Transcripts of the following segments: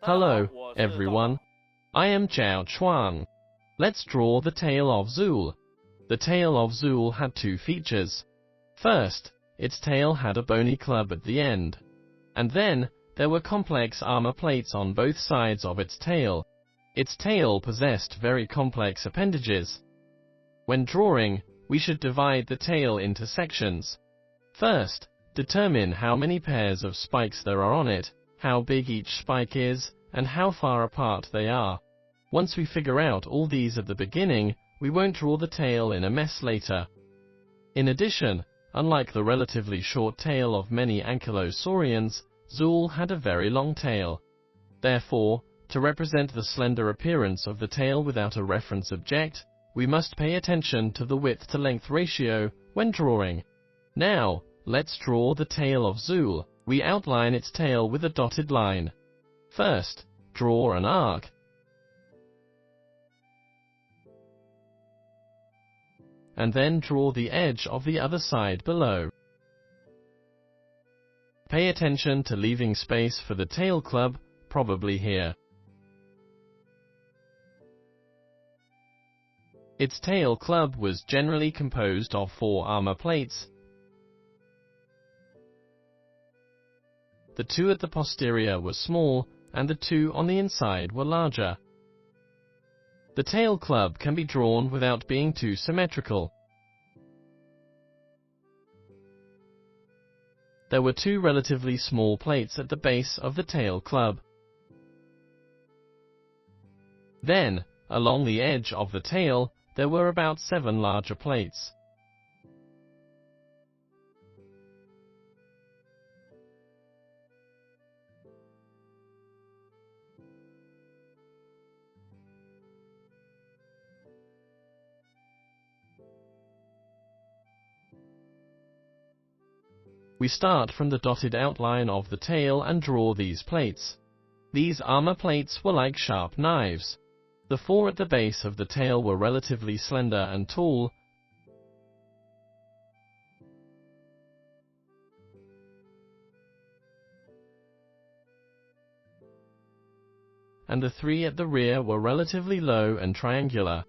Hello, everyone. I am ZHAO Chuang. Let's draw the tail of Zuul. The tail of Zuul had two features. First, its tail had a bony club at the end. And then, there were complex armor plates on both sides of its tail. Its tail possessed very complex appendages. When drawing, we should divide the tail into sections. First, determine how many pairs of spikes there are on it, how big each spike is, and how far apart they are. Once we figure out all these at the beginning, we won't draw the tail in a mess later. In addition, unlike the relatively short tail of many ankylosaurians, Zuul had a very long tail. Therefore, to represent the slender appearance of the tail without a reference object, we must pay attention to the width-to-length ratio when drawing. Now, let's draw the tail of Zuul. We outline its tail with a dotted line. First, draw an arc. And then draw the edge of the other side below. Pay attention to leaving space for the tail club, probably here. Its tail club was generally composed of 4 armor plates. The 2 at the posterior were small, and the 2 on the inside were larger. The tail club can be drawn without being too symmetrical. There were 2 relatively small plates at the base of the tail club. Then, along the edge of the tail, there were about 7 larger plates. We start from the dotted outline of the tail and draw these plates. These armor plates were like sharp knives. The 4 at the base of the tail were relatively slender and tall, and the 3 at the rear were relatively low and triangular.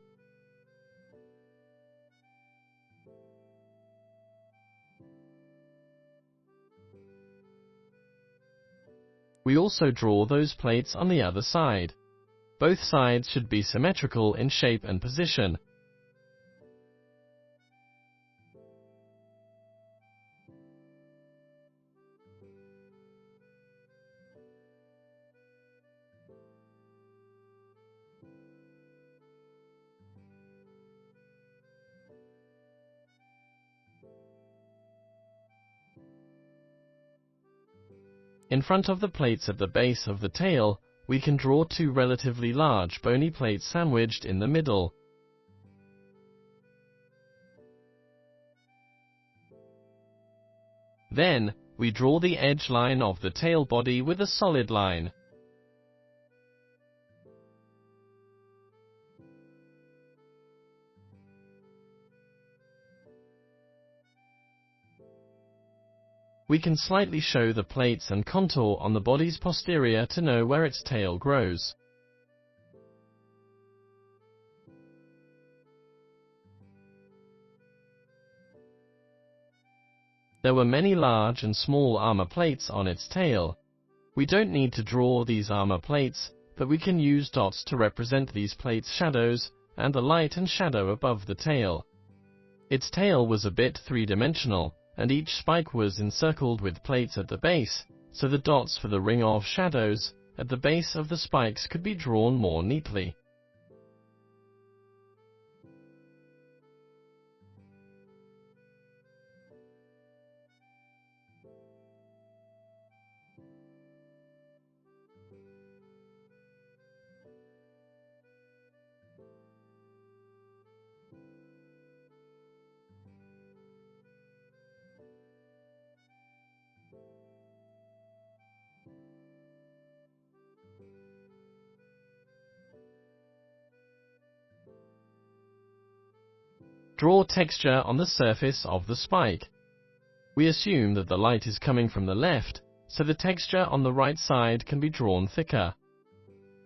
We also draw those plates on the other side. Both sides should be symmetrical in shape and position. In front of the plates at the base of the tail, we can draw 2 relatively large bony plates sandwiched in the middle. Then, we draw the edge line of the tail body with a solid line. We can slightly show the plates and contour on the body's posterior to know where its tail grows. There were many large and small armor plates on its tail. We don't need to draw these armor plates, but we can use dots to represent these plates' shadows, and the light and shadow above the tail. Its tail was a bit three-dimensional, and each spike was encircled with plates at the base, so the dots for the ring of shadows at the base of the spikes could be drawn more neatly. Draw texture on the surface of the spike. We assume that the light is coming from the left, so the texture on the right side can be drawn thicker.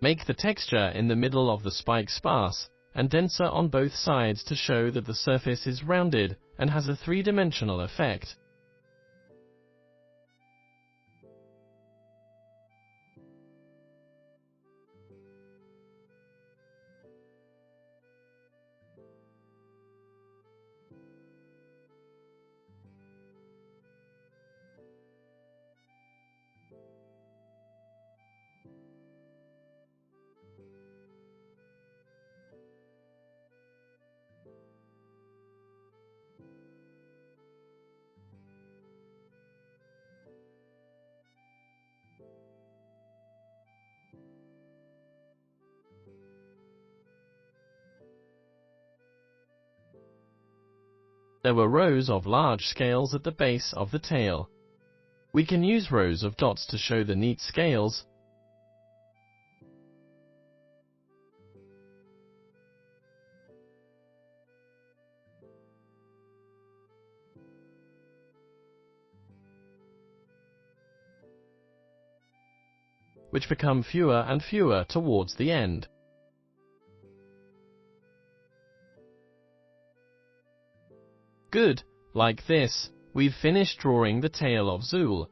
Make the texture in the middle of the spike sparse and denser on both sides to show that the surface is rounded and has a three-dimensional effect. There were rows of large scales at the base of the tail. We can use rows of dots to show the neat scales. Which become fewer and fewer towards the end. Good, like this, we've finished drawing the tail of Zuul.